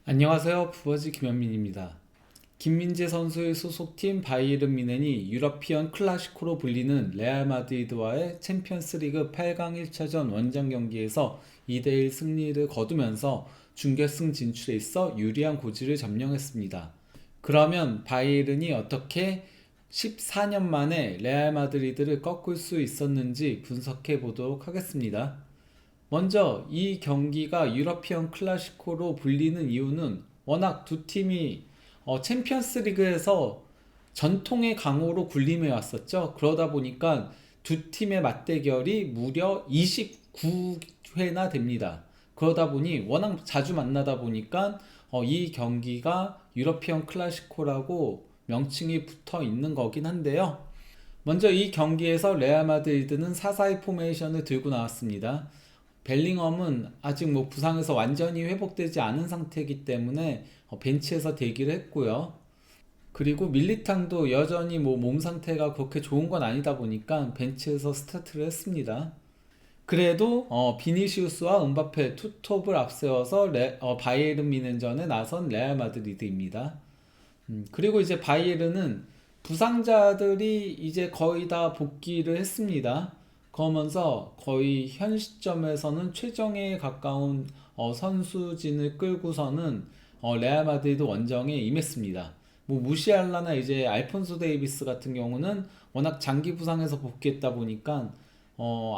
안녕하세요. 부버지 김현민입니다. 김민재 선수의 소속팀 바이에른 뮌헨이 유러피언 클라시코로 불리는 레알 마드리드와의 챔피언스리그 8강 1차전 원정 경기에서 2대1 승리를 거두면서 준결승 진출에 있어 유리한 고지를 점령했습니다. 그러면 바이에른이 어떻게 14년 만에 레알 마드리드를 꺾을 수 있었는지 분석해 보도록 하겠습니다. 먼저 이 경기가 유러피언 클래시코로 불리는 이유는 워낙 두 팀이 챔피언스 리그에서 전통의 강호로 군림해 왔었죠. 그러다 보니까 두 팀의 맞대결이 무려 29회나 됩니다. 그러다 보니 워낙 자주 만나다 보니까 이 경기가 유러피언 클래시코라고 명칭이 붙어 있는 거긴 한데요. 먼저 이 경기에서 레알 마드리드는 4-4-2 포메이션을 들고 나왔습니다. 벨링엄은 아직 부상에서 완전히 회복되지 않은 상태이기 때문에 벤치에서 대기를 했고요. 그리고 밀리탕도 여전히 몸 상태가 그렇게 좋은 건 아니다 보니까 벤치에서 스타트를 했습니다. 그래도 비니시우스와 음바페 투톱을 앞세워서 바이에른 뮌헨전에 나선 레알 마드리드입니다. 그리고 이제 바이에른은 부상자들이 이제 거의 다 복귀를 했습니다. 그러면서 거의 현 시점에서는 최정예에 가까운 선수진을 끌고서는 레알 마드리드 원정에 임했습니다. 무시알라나 이제 알폰소 데이비스 같은 경우는 워낙 장기 부상에서 복귀했다 보니까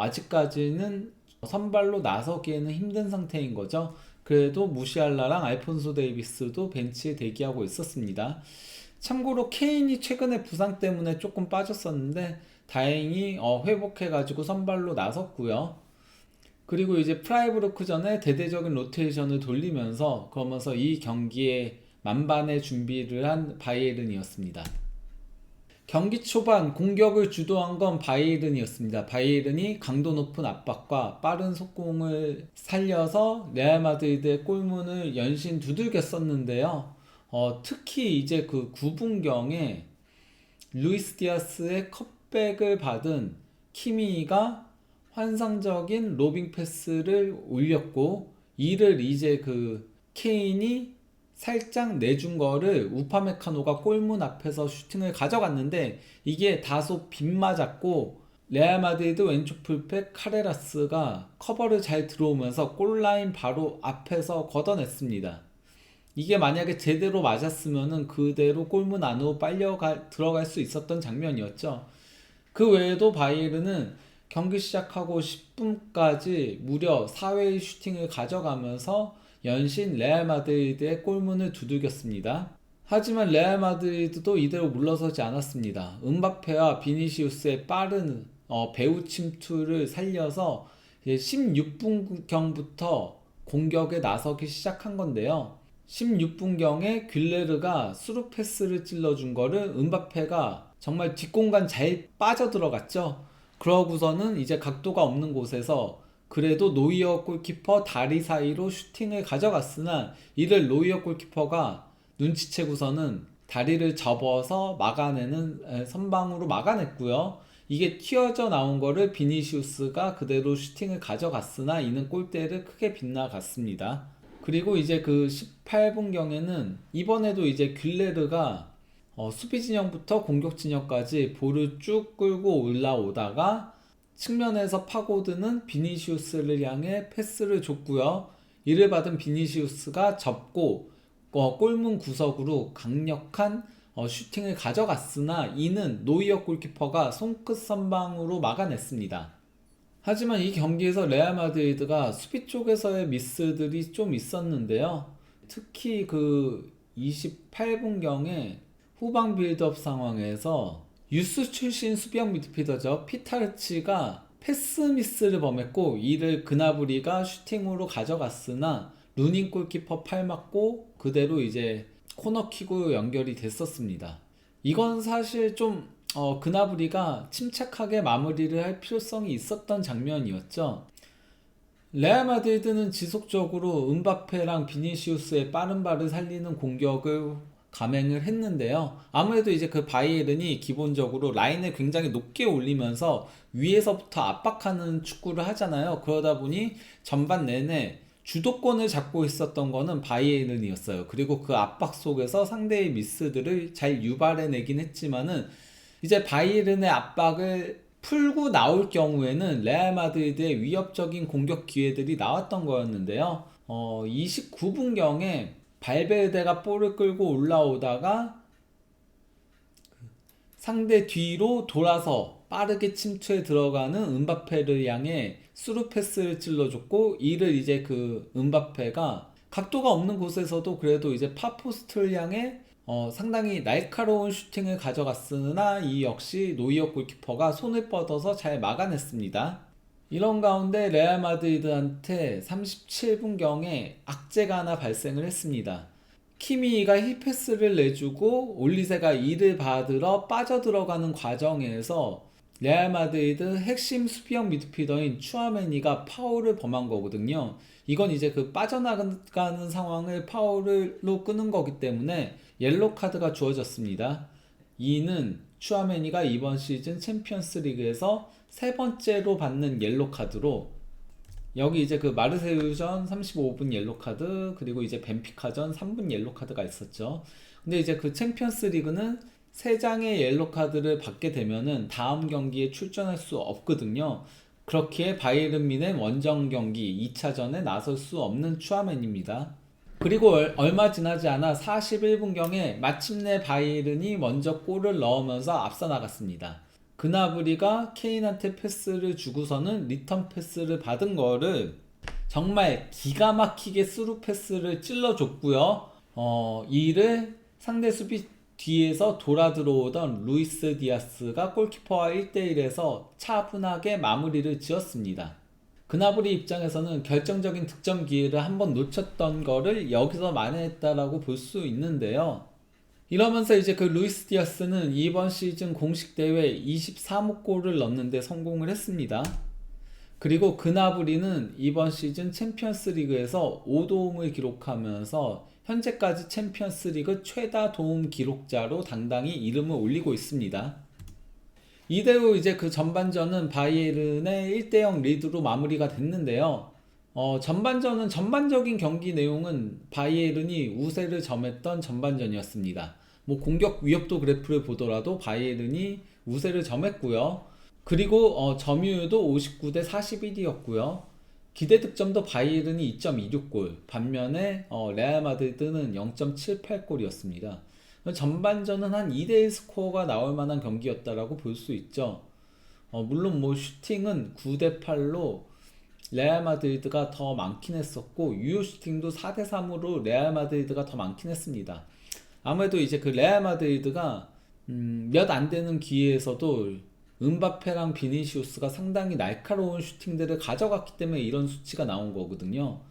아직까지는 선발로 나서기에는 힘든 상태인 거죠. 그래도 무시알라랑 알폰소 데이비스도 벤치에 대기하고 있었습니다. 참고로 케인이 최근에 부상 때문에 조금 빠졌었는데 다행히 회복해가지고 선발로 나섰고요. 그리고 이제 프라이부르크전에 대대적인 로테이션을 돌리면서 그러면서 이 경기에 만반의 준비를 한 바이에른이었습니다. 경기 초반 공격을 주도한 건 바이에른이었습니다. 바이에른이 강도 높은 압박과 빠른 속공을 살려서 레알 마드리드의 골문을 연신 두들겼었는데요. 특히 이제 그 9분경에 루이스 디아스의 컵백을 받은 키미가 환상적인 로빙 패스를 올렸고, 이를 이제 그 케인이 살짝 내준 거를 우파메카노가 골문 앞에서 슈팅을 가져갔는데 이게 다소 빗맞았고, 레알 마드리드 왼쪽 풀백 카레라스가 커버를 잘 들어오면서 골라인 바로 앞에서 걷어냈습니다. 이게 만약에 제대로 맞았으면은 그대로 골문 안으로 빨려 들어갈 수 있었던 장면이었죠. 그 외에도 바이에른은 경기 시작하고 10분까지 무려 4회의 슈팅을 가져가면서 연신 레알 마드리드의 골문을 두들겼습니다. 하지만 레알 마드리드도 이대로 물러서지 않았습니다. 음바페와 비니시우스의 빠른 배후 침투를 살려서 16분경부터 공격에 나서기 시작한 건데요. 16분경에 귤레르가 스루 패스를 찔러준 거를 음바페가 정말 뒷공간 잘 빠져들어갔죠. 그러고서는 이제 각도가 없는 곳에서 그래도 노이어 골키퍼 다리 사이로 슈팅을 가져갔으나 이를 노이어 골키퍼가 눈치채고서는 다리를 접어서 막아내는 선방으로 막아냈고요. 이게 튀어져 나온 거를 비니시우스가 그대로 슈팅을 가져갔으나 이는 골대를 크게 빗나갔습니다. 그리고 이제 그 18분경에는 이번에도 이제 귤레르가 수비 진영부터 공격 진영까지 볼을 쭉 끌고 올라오다가 측면에서 파고드는 비니시우스를 향해 패스를 줬고요. 이를 받은 비니시우스가 접고 골문 구석으로 강력한 슈팅을 가져갔으나 이는 노이어 골키퍼가 손끝 선방으로 막아냈습니다. 하지만 이 경기에서 레알 마드리드가 수비 쪽에서의 미스들이 좀 있었는데요. 특히 그 28분경에 후방 빌드업 상황에서 유스 출신 수비형 미드필더죠. 피타르치가 패스 미스를 범했고 이를 그나브리가 슈팅으로 가져갔으나 루닌 골키퍼 팔 맞고 그대로 이제 코너킥으로 연결이 됐었습니다. 이건 사실 좀 그나브리가 침착하게 마무리를 할 필요성이 있었던 장면이었죠. 레알 마드리드는 지속적으로 음바페랑 비니시우스의 빠른 발을 살리는 공격을 감행을 했는데요. 아무래도 이제 그 바이에른이 기본적으로 라인을 굉장히 높게 올리면서 위에서부터 압박하는 축구를 하잖아요. 그러다 보니 전반 내내 주도권을 잡고 있었던 거는 바이에른이었어요. 그리고 그 압박 속에서 상대의 미스들을 잘 유발해내긴 했지만은 이제 바이에른의 압박을 풀고 나올 경우에는 레알 마드리드의 위협적인 공격 기회들이 나왔던 거였는데요. 29분경에 발베르데가 볼을 끌고 올라오다가 상대 뒤로 돌아서 빠르게 침투에 들어가는 은바페를 향해 스루 패스를 찔러줬고, 이를 이제 그 은바페가 각도가 없는 곳에서도 그래도 이제 파포스트를 향해 상당히 날카로운 슈팅을 가져갔으나 이 역시 노이어 골키퍼가 손을 뻗어서 잘 막아냈습니다. 이런 가운데 레알 마드리드한테 37분경에 악재가 하나 발생을 했습니다. 키미가 힐패스를 내주고 올리세가 이를 받으러 빠져들어가는 과정에서 레알 마드리드 핵심 수비형 미드필더인 추아메니가 파울을 범한 거거든요. 이건 이제 그 빠져나가는 상황을 파울로 끄는 거기 때문에 옐로 카드가 주어졌습니다. 이는 추아메니가 이번 시즌 챔피언스 리그에서 세 번째로 받는 옐로 카드로, 여기 이제 그 마르세유전 35분 옐로 카드, 그리고 이제 벤피카전 3분 옐로 카드가 있었죠. 근데 이제 그 챔피언스 리그는 3장의 옐로 카드를 받게 되면은 다음 경기에 출전할 수 없거든요. 그렇기에 바이에른 뮌헨 원정 경기 2차전에 나설 수 없는 추아멘입니다. 그리고 얼마 지나지 않아 41분경에 마침내 바이에른이 먼저 골을 넣으면서 앞서 나갔습니다. 그나브리가 케인한테 패스를 주고서는 리턴 패스를 받은 거를 정말 기가 막히게 스루 패스를 찔러줬고요. 이를 상대 수비 뒤에서 돌아 들어오던 루이스 디아스가 골키퍼와 1대1에서 차분하게 마무리를 지었습니다. 그나브리 입장에서는 결정적인 득점 기회를 한번 놓쳤던 거를 여기서 만회했다라고 볼 수 있는데요. 이러면서 이제 그 루이스 디아스는 이번 시즌 공식 대회 23호 골을 넣는데 성공을 했습니다. 그리고 그나브리는 이번 시즌 챔피언스 리그에서 5도움을 기록하면서 현재까지 챔피언스 리그 최다 도움 기록자로 당당히 이름을 올리고 있습니다. 이대로 이제 그 전반전은 바이에른의 1대0 리드로 마무리가 됐는데요. 전반전은 전반적인 경기 내용은 바이에른이 우세를 점했던 전반전이었습니다. 뭐 공격 위협도 그래프를 보더라도 바이에른이 우세를 점했고요. 그리고 점유율도 59대 41이었고요. 기대 득점도 바이에른이 2.26골, 반면에 레알 마드리드는 0.78골이었습니다. 전반전은 한 2대1 스코어가 나올 만한 경기였다라고 볼 수 있죠. 물론 뭐 슈팅은 9대8로 레알 마드리드가 더 많긴 했었고, 유효 슈팅도 4대3으로 레알 마드리드가 더 많긴 했습니다. 아무래도 이제 그 레알 마드리드가 몇 안 되는 기회에서도 은바페랑 비니시우스가 상당히 날카로운 슈팅들을 가져갔기 때문에 이런 수치가 나온 거거든요.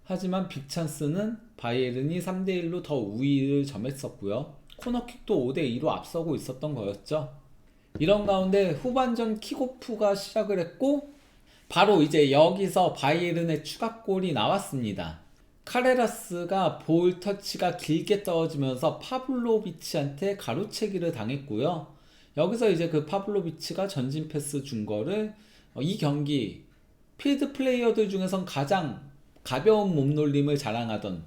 하지만 빅찬스는 바이에른이 3대1로 더 우위를 점했었고요. 코너킥도 5대2로 앞서고 있었던 거였죠. 이런 가운데 후반전 킥오프가 시작을 했고, 바로 이제 여기서 바이에른의 추가골이 나왔습니다. 카레라스가 볼 터치가 길게 떨어지면서 파블로비치한테 가로채기를 당했고요. 여기서 이제 그 파블로비치가 전진 패스 준 거를 이 경기 필드 플레이어들 중에선 가장 가벼운 몸놀림을 자랑하던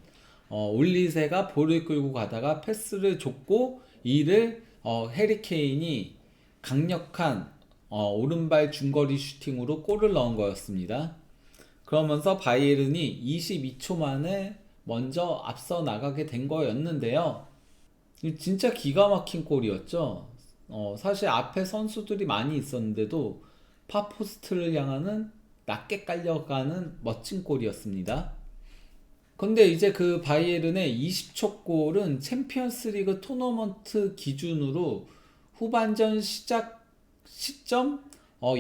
올리세가 볼을 끌고 가다가 패스를 줬고, 이를 해리 케인이 강력한 오른발 중거리 슈팅으로 골을 넣은 거였습니다. 그러면서 바이에른이 22초 만에 먼저 앞서 나가게 된 거였는데요. 진짜 기가 막힌 골이었죠. 사실 앞에 선수들이 많이 있었는데도 파포스트를 향하는 낮게 깔려가는 멋진 골이었습니다. 근데 이제 그 바이에른의 20초 골은 챔피언스 리그 토너먼트 기준으로 후반전 시작 시점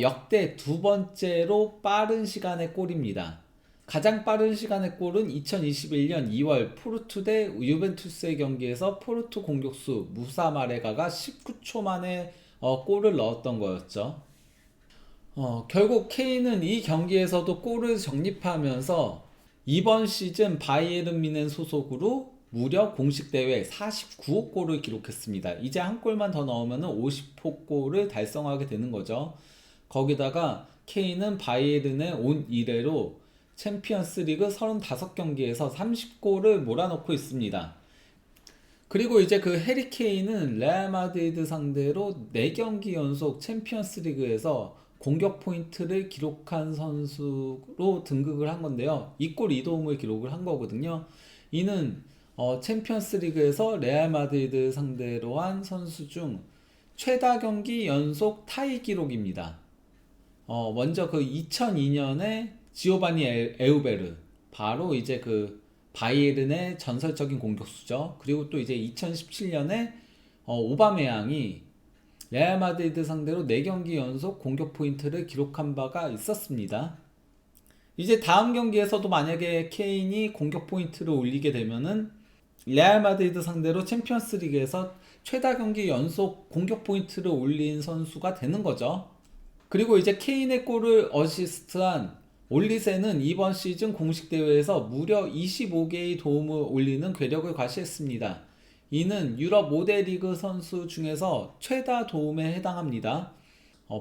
역대 두 번째로 빠른 시간의 골입니다. 가장 빠른 시간의 골은 2021년 2월 포르투 대 유벤투스의 경기에서 포르투 공격수 무사 마레가가 19초 만에 골을 넣었던 거였죠. 결국 케인은 이 경기에서도 골을 적립하면서 이번 시즌 바이에른 뮌헨 소속으로 무려 공식 대회 49호 골을 기록했습니다. 이제 한 골만 더 넣으면 50호 골을 달성하게 되는 거죠. 거기다가 케인은 바이에른에 온 이래로 챔피언스리그 35경기에서 30골을 몰아넣고 있습니다. 그리고 이제 그 해리 케인은 레알 마드리드 상대로 4경기 연속 챔피언스리그에서 공격 포인트를 기록한 선수로 등극을 한 건데요. 2골 2도움을 기록을 한 거거든요. 이는 챔피언스리그에서 레알 마드리드 상대로 한 선수 중 최다 경기 연속 타이 기록입니다. 먼저 그 2002년에 지오바니 에우베르, 바로 이제 그 바이에른의 전설적인 공격수죠. 그리고 또 이제 2017년에 오바메양이 레알 마드리드 상대로 4경기 연속 공격 포인트를 기록한 바가 있었습니다. 이제 다음 경기에서도 만약에 케인이 공격 포인트를 올리게 되면은 레알 마드리드 상대로 챔피언스 리그에서 최다 경기 연속 공격 포인트를 올린 선수가 되는 거죠. 그리고 이제 케인의 골을 어시스트한 올리세는 이번 시즌 공식 대회에서 무려 25개의 도움을 올리는 괴력을 과시했습니다. 이는 유럽 5대 리그 선수 중에서 최다 도움에 해당합니다.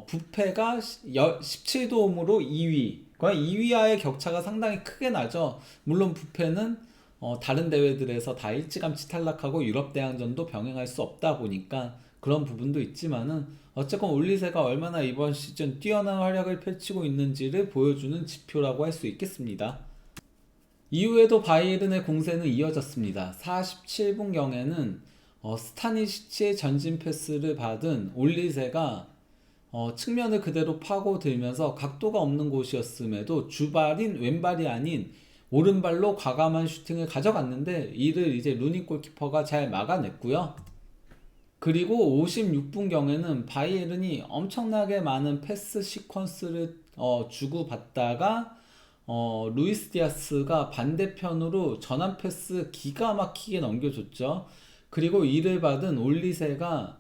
부페가 17도움으로 2위. 2위와의 격차가 상당히 크게 나죠. 물론 부페는 다른 대회들에서 다 일찌감치 탈락하고 유럽 대항전도 병행할 수 없다 보니까 그런 부분도 있지만은 어쨌건 올리세가 얼마나 이번 시즌 뛰어난 활약을 펼치고 있는지를 보여주는 지표라고 할 수 있겠습니다. 이후에도 바이에른의 공세는 이어졌습니다. 47분경에는 스타니시치의 전진 패스를 받은 올리세가 측면을 그대로 파고들면서 각도가 없는 곳이었음에도 주발인 왼발이 아닌 오른발로 과감한 슈팅을 가져갔는데 이를 이제 루니 골키퍼가 잘 막아냈고요. 그리고 56분경에는 바이에른이 엄청나게 많은 패스 시퀀스를 주고받다가 루이스 디아스가 반대편으로 전환 패스 기가 막히게 넘겨줬죠. 그리고 이를 받은 올리세가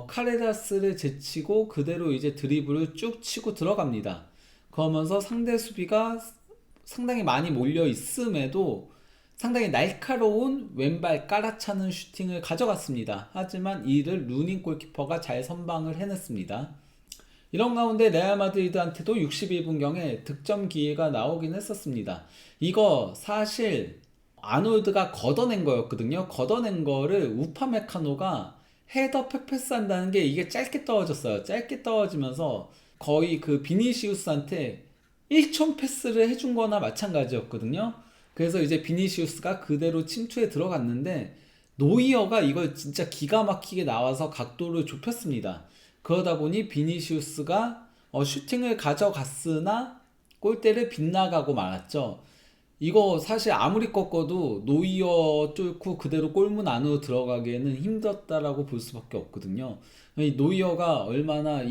카레라스를 제치고 그대로 이제 드리블을 쭉 치고 들어갑니다. 그러면서 상대 수비가 상당히 많이 몰려 있음에도 상당히 날카로운 왼발 깔아차는 슈팅을 가져갔습니다. 하지만 이를 루닌 골키퍼가 잘 선방을 해냈습니다. 이런 가운데 레알 마드리드한테도 61분경에 득점 기회가 나오긴 했었습니다. 이거 사실 아놀드가 걷어낸 거였거든요. 걷어낸 거를 우파메카노가 헤더 패스 한다는 게 이게 짧게 떨어졌어요. 짧게 떨어지면서 거의 그 비니시우스한테 1촌 패스를 해준 거나 마찬가지였거든요. 그래서 이제 비니시우스가 그대로 침투에 들어갔는데 노이어가 이걸 진짜 기가 막히게 나와서 각도를 좁혔습니다. 그러다 보니 비니시우스가 슈팅을 가져갔으나 골대를 빗나가고 말았죠. 이거 사실 아무리 꺾어도 노이어 뚫고 그대로 골문 안으로 들어가기에는 힘들었다라고 볼 수밖에 없거든요. 이 노이어가 얼마나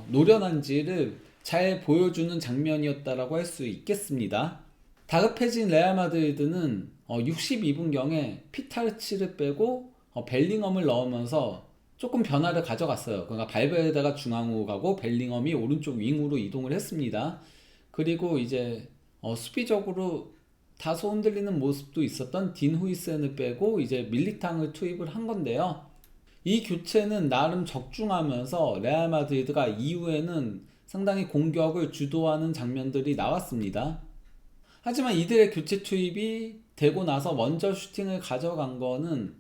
노련한지를 잘 보여주는 장면이었다라고 할 수 있겠습니다. 다급해진 레알 마드리드는 62분경에 피타르치를 빼고 벨링엄을 넣으면서 조금 변화를 가져갔어요. 그러니까 발베르데가 중앙으로 가고 벨링엄이 오른쪽 윙으로 이동을 했습니다. 그리고 이제 수비적으로 다소 흔들리는 모습도 있었던 딘 후이센을 빼고 이제 밀리탕을 투입을 한 건데요. 이 교체는 나름 적중하면서 레알 마드리드가 이후에는 상당히 공격을 주도하는 장면들이 나왔습니다. 하지만 이들의 교체 투입이 되고 나서 먼저 슈팅을 가져간 거는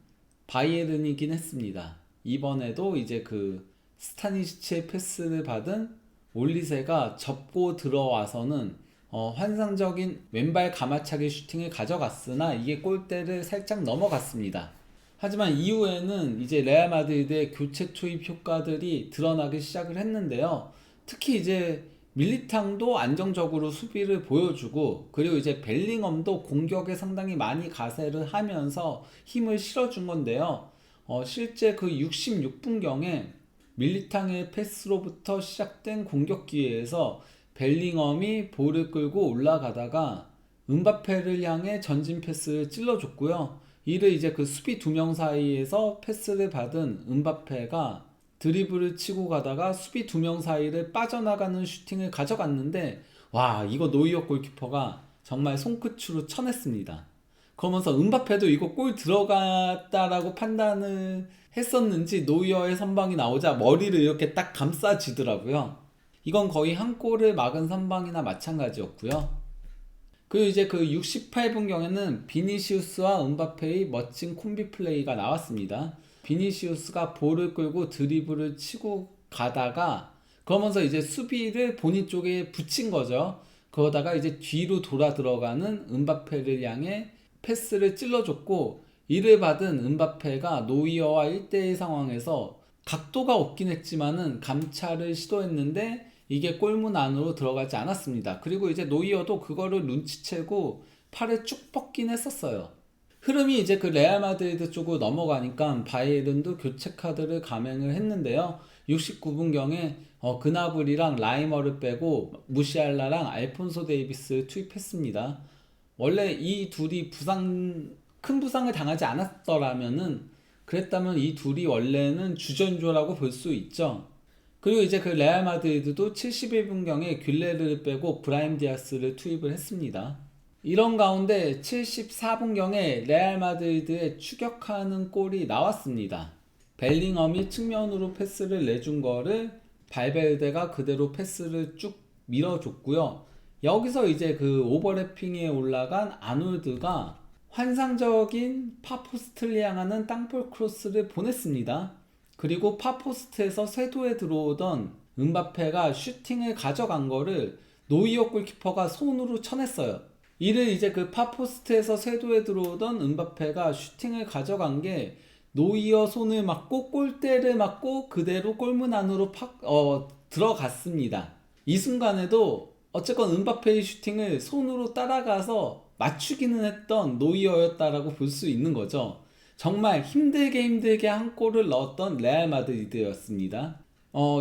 바이에른이긴 했습니다. 이번에도 이제 그 스타니시치의 패스를 받은 올리세가 접고 들어와서는 환상적인 왼발 가마차기 슈팅을 가져갔으나 이게 골대를 살짝 넘어갔습니다. 하지만 이후에는 이제 레알 마드리드의 교체 투입 효과들이 드러나기 시작을 했는데요. 특히 이제 밀리탕도 안정적으로 수비를 보여주고 그리고 이제 벨링엄도 공격에 상당히 많이 가세를 하면서 힘을 실어준 건데요. 실제 그 66분경에 밀리탕의 패스로부터 시작된 공격 기회에서 벨링엄이 볼을 끌고 올라가다가 음바페를 향해 전진 패스를 찔러줬고요. 이를 이제 그 수비 2명 사이에서 패스를 받은 음바페가 드리블을 치고 가다가 수비 2명 사이를 빠져나가는 슈팅을 가져갔는데 와, 이거 노이어 골키퍼가 정말 손끝으로 쳐냈습니다. 그러면서 음바페도 이거 골 들어갔다라고 판단을 했었는지 노이어의 선방이 나오자 머리를 이렇게 딱 감싸지더라고요. 이건 거의 한 골을 막은 선방이나 마찬가지였고요. 그리고 이제 그 68분경에는 비니시우스와 은바페의 멋진 콤비 플레이가 나왔습니다. 비니시우스가 볼을 끌고 드리블을 치고 가다가 그러면서 이제 수비를 본인 쪽에 붙인 거죠. 그러다가 이제 뒤로 돌아 들어가는 은바페를 향해 패스를 찔러줬고, 이를 받은 은바페가 노이어와 1대1 상황에서 각도가 없긴 했지만은 감찰을 시도했는데 이게 골문 안으로 들어가지 않았습니다. 그리고 이제 노이어도 그거를 눈치채고 팔을 쭉 뻗긴 했었어요. 흐름이 이제 그 레알 마드리드 쪽으로 넘어가니까 바이에른도 교체 카드를 감행을 했는데요. 69분경에 그나브리랑 라이머를 빼고 무시알라랑 알폰소 데이비스를 투입했습니다. 원래 이 둘이 큰 부상을 당하지 않았더라면은, 그랬다면 이 둘이 원래는 주전조라고 볼 수 있죠. 그리고 이제 그 레알 마드리드도 71분경에 귤레르를 빼고 브라임 디아스를 투입을 했습니다. 이런 가운데 74분경에 레알 마드리드에 추격하는 골이 나왔습니다. 벨링엄이 측면으로 패스를 내준 거를 발베르데가 그대로 패스를 쭉 밀어줬고요. 여기서 이제 그 오버래핑에 올라간 아놀드가 환상적인 파포스트를 향하는 땅볼 크로스를 보냈습니다. 그리고 파포스트에서 쇄도에 들어오던 은바페가 슈팅을 가져간 거를 노이어 골키퍼가 손으로 쳐냈어요. 이를 이제 그 파포스트에서 쇄도에 들어오던 은바페가 슈팅을 가져간 게 노이어 손을 맞고 골대를 맞고 그대로 골문 안으로 들어갔습니다. 이 순간에도 어쨌건 은바페의 슈팅을 손으로 따라가서 맞추기는 했던 노이어였다라고 볼 수 있는 거죠. 정말 힘들게 한 골을 넣었던 레알 마드리드였습니다.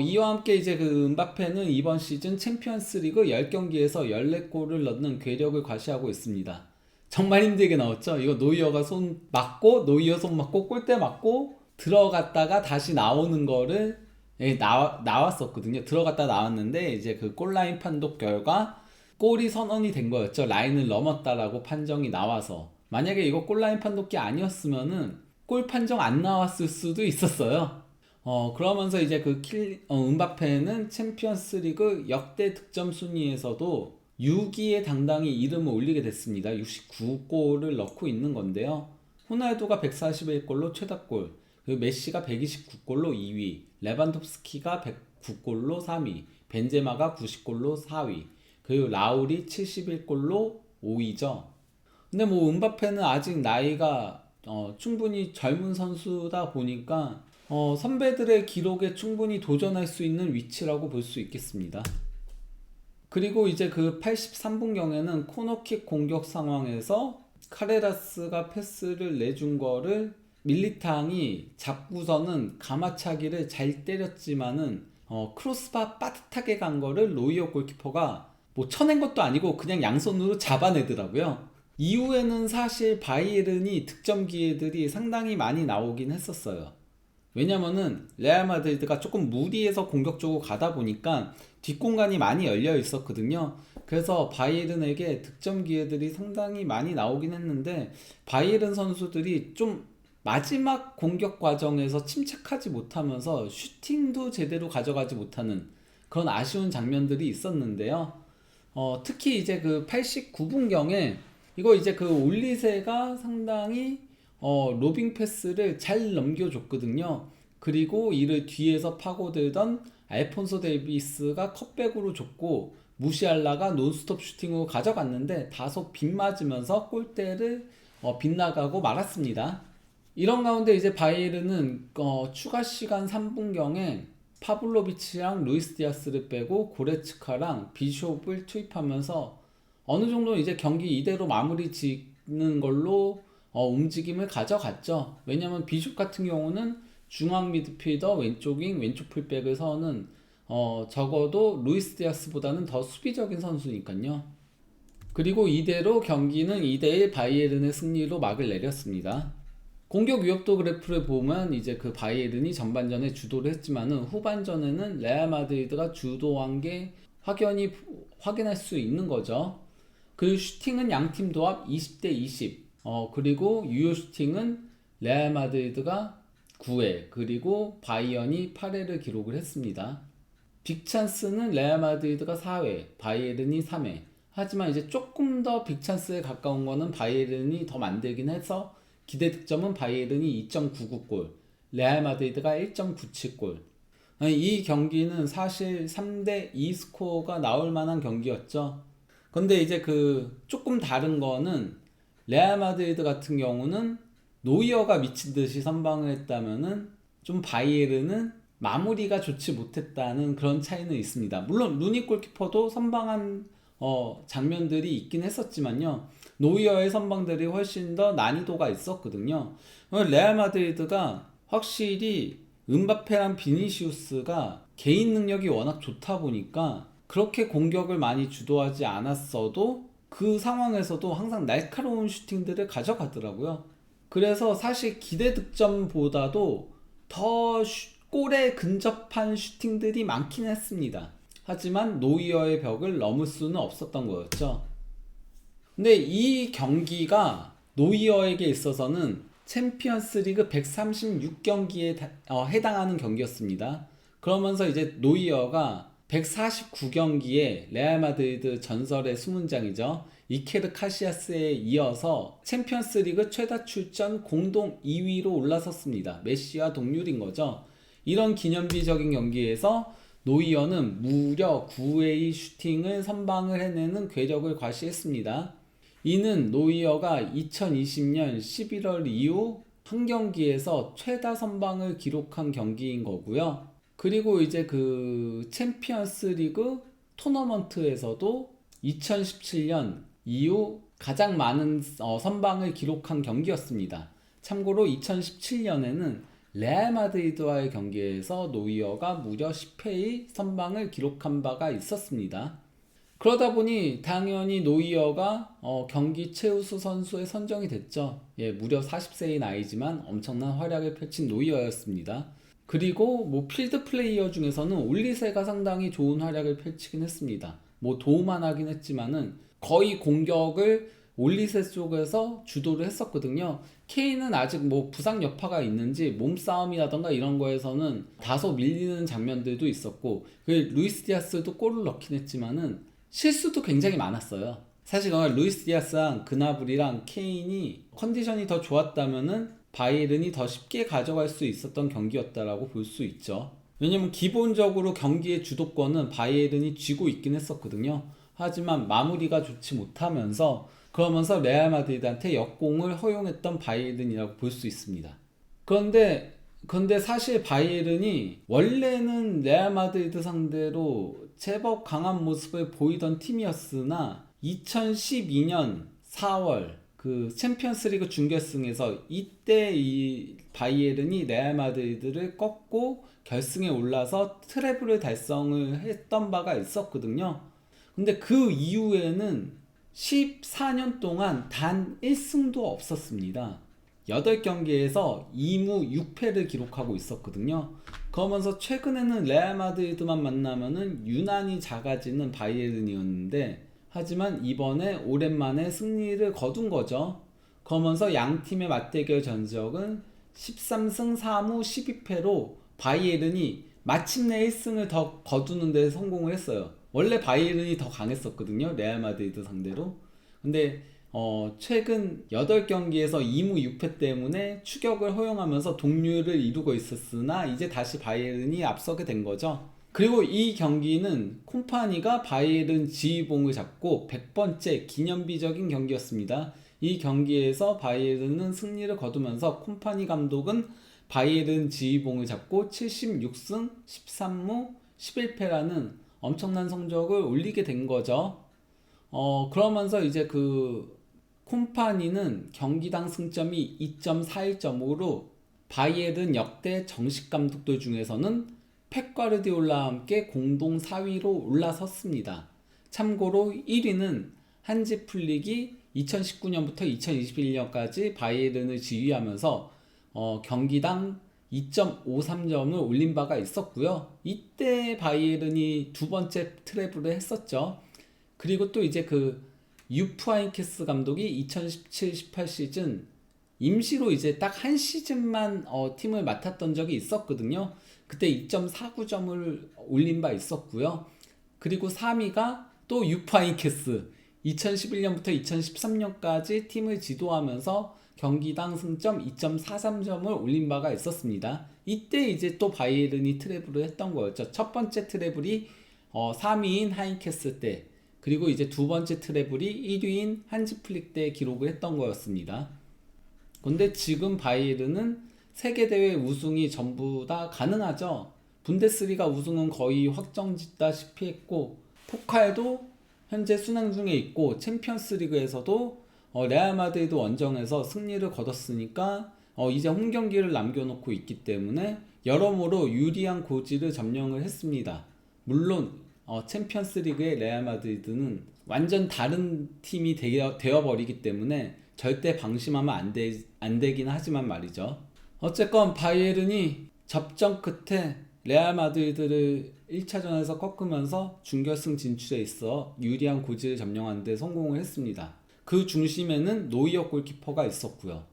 이와 함께 이제 그 은바페는 이번 시즌 챔피언스리그 10경기에서 14골을 넣는 괴력을 과시하고 있습니다. 정말 힘들게 나왔죠. 이거 노이어가 손 맞고, 노이어 손 맞고, 골대 맞고, 들어갔다가 다시 나오는 거를 나왔었거든요. 들어갔다 나왔는데 이제 그 골라인 판독 결과 골이 선언이 된 거였죠. 라인을 넘었다라고 판정이 나와서. 만약에 이거 골라인 판독이 아니었으면은 골 판정 안 나왔을 수도 있었어요. 그러면서 이제 은바페는 챔피언스리그 역대 득점 순위에서도 6위에 당당히 이름을 올리게 됐습니다. 69골을 넣고 있는 건데요. 호날두가 141골로 최다골, 그리고 메시가 129골로 2위, 레반도프스키가 109골로 3위, 벤제마가 90골로 4위, 그리고 라울이 71골로 5위죠. 근데 뭐 은바페는 아직 나이가 충분히 젊은 선수다 보니까 선배들의 기록에 충분히 도전할 수 있는 위치라고 볼 수 있겠습니다. 그리고 이제 그 83분경에는 코너킥 공격 상황에서 카레라스가 패스를 내준 거를 밀리탕이 잡고서는 가마차기를 잘 때렸지만은 크로스바 빠듯하게 간 거를 노이어 골키퍼가 뭐 쳐낸 것도 아니고 그냥 양손으로 잡아내더라고요. 이후에는 사실 바이에른이 득점 기회들이 상당히 많이 나오긴 했었어요. 왜냐면은 레알 마드리드가 조금 무리해서 공격적으로 가다 보니까 뒷공간이 많이 열려 있었거든요. 그래서 바이에른에게 득점 기회들이 상당히 많이 나오긴 했는데, 바이에른 선수들이 좀 마지막 공격 과정에서 침착하지 못하면서 슈팅도 제대로 가져가지 못하는 그런 아쉬운 장면들이 있었는데요. 특히 이제 그 89분경에 이거 이제 그 올리세가 상당히 로빙 패스를 잘 넘겨줬거든요. 그리고 이를 뒤에서 파고들던 알폰소 데이비스가 컷백으로 줬고, 무시알라가 논스톱 슈팅으로 가져갔는데 다소 빗맞으면서 골대를 빗나가고 말았습니다. 이런 가운데 이제 바이에른은 추가 시간 3분경에 파블로비치랑 루이스 디아스를 빼고 고레츠카랑 비숍을 투입하면서 어느 정도 이제 경기 이대로 마무리 짓는 걸로 움직임을 가져갔죠. 왜냐면 비숍 같은 경우는 중앙 미드필더, 왼쪽 윙, 왼쪽 풀백을 서는 적어도 루이스 디아스보다는 더 수비적인 선수니까요. 그리고 이대로 경기는 2대1 바이에른의 승리로 막을 내렸습니다. 공격 위협도 그래프를 보면 이제 그 바이에른이 전반전에 주도를 했지만은 후반전에는 레알 마드리드가 주도한 게 확연히 확인할 수 있는 거죠. 그 슈팅은 양팀 도합 20대 20. 그리고 유효 슈팅은 레알 마드리드가 9회, 그리고 바이언이 8회를 기록을 했습니다. 빅찬스는 레알 마드리드가 4회, 바이에른이 3회. 하지만 이제 조금 더 빅찬스에 가까운 거는 바이에른이 더 만들긴 해서 기대 득점은 바이에른이 2.99골, 레알 마드리드가 1.97골. 이 경기는 사실 3대 2 스코어가 나올 만한 경기였죠. 근데 이제 그 조금 다른 거는 레알 마드리드 같은 경우는 노이어가 미친 듯이 선방을 했다면은 좀 바이에른은 마무리가 좋지 못했다는 그런 차이는 있습니다. 물론 루니 골키퍼도 선방한 장면들이 있긴 했었지만요. 노이어의 선방들이 훨씬 더 난이도가 있었거든요. 레알 마드리드가 확실히 은바페랑 비니시우스가 개인 능력이 워낙 좋다 보니까 그렇게 공격을 많이 주도하지 않았어도 그 상황에서도 항상 날카로운 슈팅들을 가져가더라고요. 그래서 사실 기대 득점보다도 더 골에 근접한 슈팅들이 많긴 했습니다. 하지만 노이어의 벽을 넘을 수는 없었던 거였죠. 근데 이 경기가 노이어에게 있어서는 챔피언스리그 136경기에 해당하는 경기였습니다. 그러면서 이제 노이어가 149경기에 레알 마드리드 전설의 수문장이죠. 이케르 카시아스에 이어서 챔피언스리그 최다 출전 공동 2위로 올라섰습니다. 메시와 동률인 거죠. 이런 기념비적인 경기에서 노이어는 무려 9회의 슈팅을 선방을 해내는 궤적을 과시했습니다. 이는 노이어가 2020년 11월 이후 한 경기에서 최다 선방을 기록한 경기인 거고요. 그리고 이제 그 챔피언스 리그 토너먼트에서도 2017년 이후 가장 많은 선방을 기록한 경기였습니다. 참고로 2017년에는 레알 마드리드와의 경기에서 노이어가 무려 10회의 선방을 기록한 바가 있었습니다. 그러다 보니 당연히 노이어가 경기 최우수 선수에 선정이 됐죠. 무려 40세의 나이지만 엄청난 활약을 펼친 노이어였습니다. 그리고 뭐 필드 플레이어 중에서는 올리세가 상당히 좋은 활약을 펼치긴 했습니다. 뭐 도움만 하긴 했지만은 거의 공격을 올리세 쪽에서 주도를 했었거든요. 케인은 아직 뭐 부상 여파가 있는지 몸싸움이라던가 이런 거에서는 다소 밀리는 장면들도 있었고, 루이스 디아스도 골을 넣긴 했지만은 실수도 굉장히 많았어요. 사실 루이스 디아스랑 그나브리랑 케인이 컨디션이 더 좋았다면은 바이에른이 더 쉽게 가져갈 수 있었던 경기였다라고 볼 수 있죠. 왜냐면 기본적으로 경기의 주도권은 바이에른이 쥐고 있긴 했었거든요. 하지만 마무리가 좋지 못하면서 그러면서 레알 마드리드한테 역공을 허용했던 바이에른이라고 볼 수 있습니다. 그런데 사실 바이에른이 원래는 레알 마드리드 상대로 제법 강한 모습을 보이던 팀이었으나 2012년 4월 그 챔피언스리그 준결승에서 이때 이 바이에른이 레알 마드리드를 꺾고 결승에 올라서 트래블을 달성을 했던 바가 있었거든요. 근데 그 이후에는 14년 동안 단 1승도 없었습니다. 8경기에서 2무 6패를 기록하고 있었거든요. 그러면서 최근에는 레알 마드리드만 만나면은 유난히 작아지는 바이에른이었는데, 하지만 이번에 오랜만에 승리를 거둔 거죠. 그러면서 양 팀의 맞대결 전적은 13승 4무 12패로 바이에른이 마침내 1승을 더 거두는 데 성공을 했어요. 원래 바이에른이 더 강했었거든요, 레알 마드리드 상대로. 근데 최근 8경기에서 2무 6패 때문에 추격을 허용하면서 동률을 이루고 있었으나 이제 다시 바이에른이 앞서게 된 거죠. 그리고 이 경기는 콤파니가 바이에른 지휘봉을 잡고 100번째 기념비적인 경기였습니다. 이 경기에서 바이에른은 승리를 거두면서 콤파니 감독은 바이에른 지휘봉을 잡고 76승 13무 11패라는 엄청난 성적을 올리게 된 거죠. 그러면서 이제 그 콤파니는 경기당 승점이 2.41점으로 바이에른 역대 정식 감독들 중에서는 펩 과르디올라와 함께 공동 4위로 올라섰습니다. 참고로 1위는 한지 플릭이 2019년부터 2021년까지 바이에른을 지휘하면서 경기당 2.53점을 올린 바가 있었고요. 이때 바이에른이 두 번째 트래블을 했었죠. 그리고 또 이제 그 유프 하인케스 감독이 2017-18 시즌 임시로 이제 딱 한 시즌만 팀을 맡았던 적이 있었거든요. 그때 2.49점을 올린 바 있었고요. 그리고 3위가 또 유프 하인케스 2011년부터 2013년까지 팀을 지도하면서 경기당 승점 2.43점을 올린 바가 있었습니다. 이때 이제 또 바이에른이 트래블을 했던 거였죠. 첫 번째 트래블이 3위인 하인케스 때, 그리고 이제 두 번째 트래블이 1위인 한지 플릭 때 기록을 했던 거였습니다. 근데 지금 바이에른은 세계대회 우승이 전부 다 가능하죠. 분데스리가 우승은 거의 확정짓다시피 했고, 포칼도 현재 순항 중에 있고, 챔피언스리그에서도 레알 마드리드 원정에서 승리를 거뒀으니까 이제 홈 경기를 남겨놓고 있기 때문에 여러모로 유리한 고지를 점령을 했습니다. 물론 챔피언스리그의 레알 마드리드는 완전 다른 팀이 되어버리기 때문에 절대 방심하면 안 되긴 하지만 말이죠. 어쨌건 바이에른이 접전 끝에 레알 마드리드를 1차전에서 꺾으면서 준결승 진출에 있어 유리한 고지를 점령하는 데 성공을 했습니다. 그 중심에는 노이어 골키퍼가 있었고요.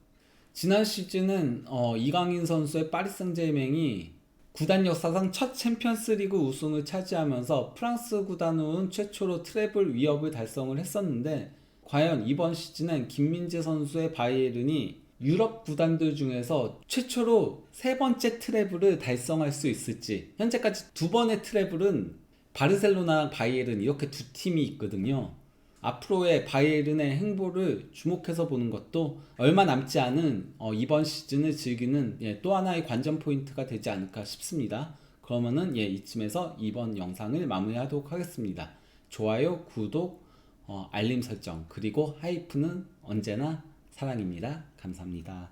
지난 시즌은 이강인 선수의 파리 생제르맹이 구단 역사상 첫 챔피언스리그 우승을 차지하면서 프랑스 구단은 최초로 트래블 위협을 달성을 했었는데, 과연 이번 시즌엔 김민재 선수의 바이에른이 유럽 구단들 중에서 최초로 세 번째 트래블을 달성할 수 있을지. 현재까지 두 번의 트래블은 바르셀로나랑 바이에른 이렇게 두 팀이 있거든요. 앞으로의 바이에른의 행보를 주목해서 보는 것도 얼마 남지 않은 이번 시즌을 즐기는 또 하나의 관전 포인트가 되지 않을까 싶습니다. 그러면은 이쯤에서 이번 영상을 마무리하도록 하겠습니다. 좋아요, 구독, 알림 설정, 그리고 하이프는 언제나 사랑입니다. 감사합니다.